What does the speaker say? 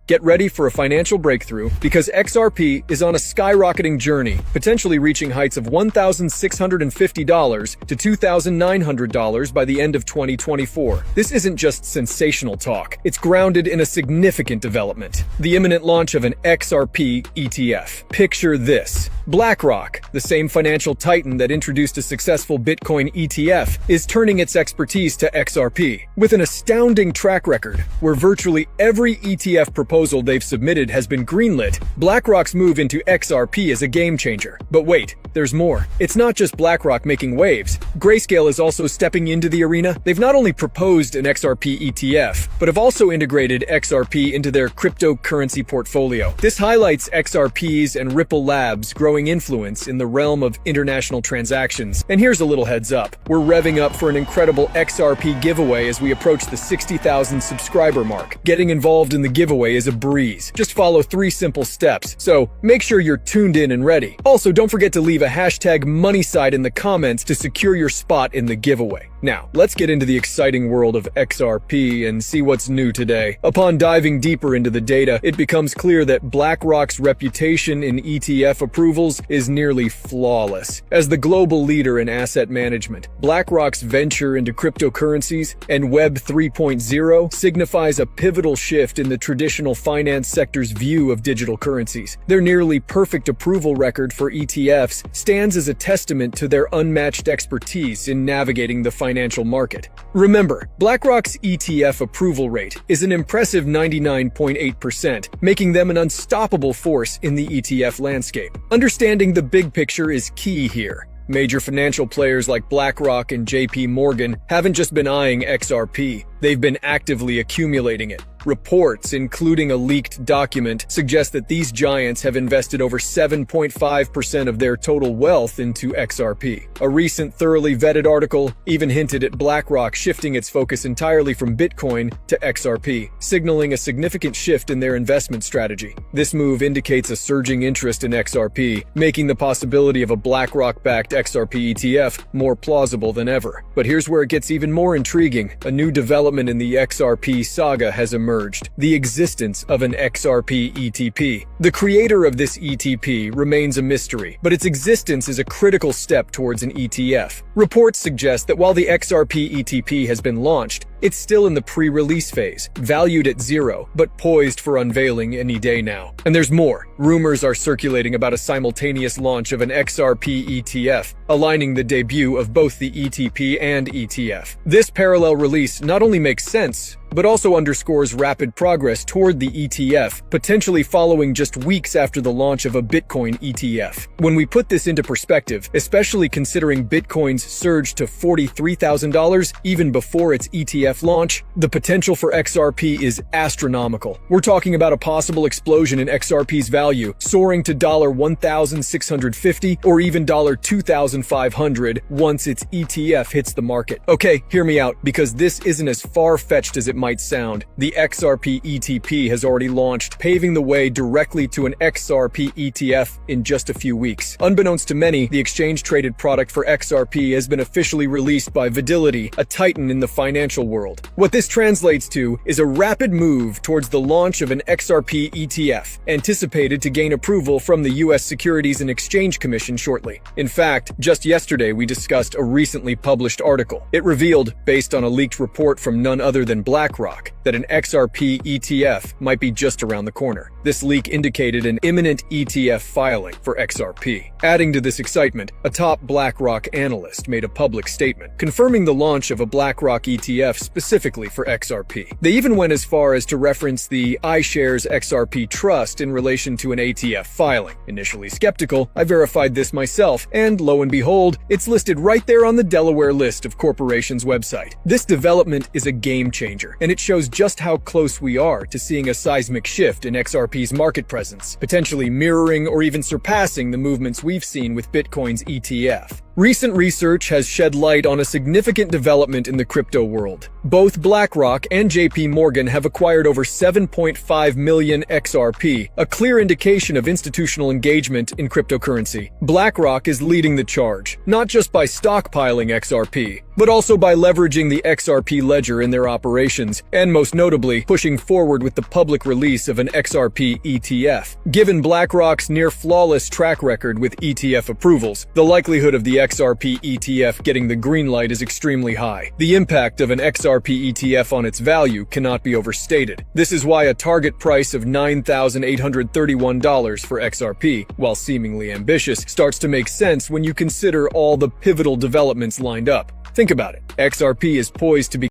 Get ready for a financial breakthrough because XRP is on a skyrocketing journey, potentially reaching heights of $1,650 to $2,900 by the end of 2024. This isn't just sensational talk. It's grounded in a significant development: the imminent launch of an XRP ETF. Picture this. BlackRock, the same financial titan that introduced a successful Bitcoin ETF, is turning its expertise to XRP. With an astounding track record, where virtually every ETF proposal they've submitted has been greenlit, BlackRock's move into XRP is a game changer. But wait, there's more. It's not just BlackRock making waves. Grayscale is also stepping into the arena. They've not only proposed an XRP ETF, but have also integrated XRP into their cryptocurrency portfolio. This highlights XRP's and Ripple Labs' growing influence in the realm of international transactions. And here's a little heads up. We're revving up for an incredible XRP giveaway as we approach the 60,000 subscriber mark. Getting involved in the giveaway is a breeze. Just follow 3 simple steps. So make sure you're tuned in and ready. Also, don't forget to leave a hashtag MoneySide in the comments to secure your spot in the giveaway. Now, let's get into the exciting world of XRP and see what's new today. Upon diving deeper into the data, it becomes clear that BlackRock's reputation in ETF approvals is nearly flawless. As the global leader in asset management, BlackRock's venture into cryptocurrencies and Web 3.0 signifies a pivotal shift in the traditional finance sector's view of digital currencies. Their nearly perfect approval record for ETFs stands as a testament to their unmatched expertise in navigating the financial market. Remember, BlackRock's ETF approval rate is an impressive 99.8%, making them an unstoppable force in the ETF landscape. Understanding the big picture is key here. Major financial players like BlackRock and JP Morgan haven't just been eyeing XRP, they've been actively accumulating it. Reports, including a leaked document, suggest that these giants have invested over 7.5% of their total wealth into XRP. A recent thoroughly vetted article even hinted at BlackRock shifting its focus entirely from Bitcoin to XRP, signaling a significant shift in their investment strategy. This move indicates a surging interest in XRP, making the possibility of a BlackRock-backed XRP ETF more plausible than ever. But here's where it gets even more intriguing. A new development in the XRP saga has emerged: the existence of an XRP ETP. The creator of this ETP remains a mystery, but its existence is a critical step towards an ETF. Reports suggest that while the XRP ETP has been launched, it's still in the pre-release phase, valued at 0, but poised for unveiling any day now. And there's more. Rumors are circulating about a simultaneous launch of an XRP ETF, aligning the debut of both the ETP and ETF. This parallel release not only makes sense, but also underscores rapid progress toward the ETF, potentially following just weeks after the launch of a Bitcoin ETF. When we put this into perspective, especially considering Bitcoin's surge to $43,000 even before its ETF launch, the potential for XRP is astronomical. We're talking about a possible explosion in XRP's value, soaring to $1,650 or even $2,500 once its ETF hits the market. Okay, hear me out, because this isn't as far-fetched as it might sound. The XRP ETP has already launched, paving the way directly to an XRP ETF in just a few weeks. Unbeknownst to many, the exchange-traded product for XRP has been officially released by Fidelity, a titan in the financial world. What this translates to is a rapid move towards the launch of an XRP ETF, anticipated to gain approval from the US Securities and Exchange Commission shortly. In fact, just yesterday we discussed a recently published article. It revealed, based on a leaked report from none other than BlackRock, that an XRP ETF might be just around the corner. This leak indicated an imminent ETF filing for XRP. Adding to this excitement, a top BlackRock analyst made a public statement confirming the launch of a BlackRock ETF specifically for XRP. They even went as far as to reference the iShares XRP Trust in relation to an ATF filing. Initially skeptical, I verified this myself, and lo and behold, it's listed right there on the Delaware list of corporations' website. This development is a game changer, and it shows just how close we are to seeing a seismic shift in XRP's market presence, potentially mirroring or even surpassing the movements we've seen with Bitcoin's ETF. Recent research has shed light on a significant development in the crypto world. Both BlackRock and JP Morgan have acquired over 7.5 million XRP, a clear indication of institutional engagement in cryptocurrency. BlackRock is leading the charge, not just by stockpiling XRP, but also by leveraging the XRP ledger in their operations, and most notably, pushing forward with the public release of an XRP ETF. Given BlackRock's near-flawless track record with ETF approvals, the likelihood of the XRP ETF getting the green light is extremely high. The impact of an XRP ETF on its value cannot be overstated. This is why a target price of $9,831 for XRP, while seemingly ambitious, starts to make sense when you consider all the pivotal developments lined up. Think about it. XRP is poised to be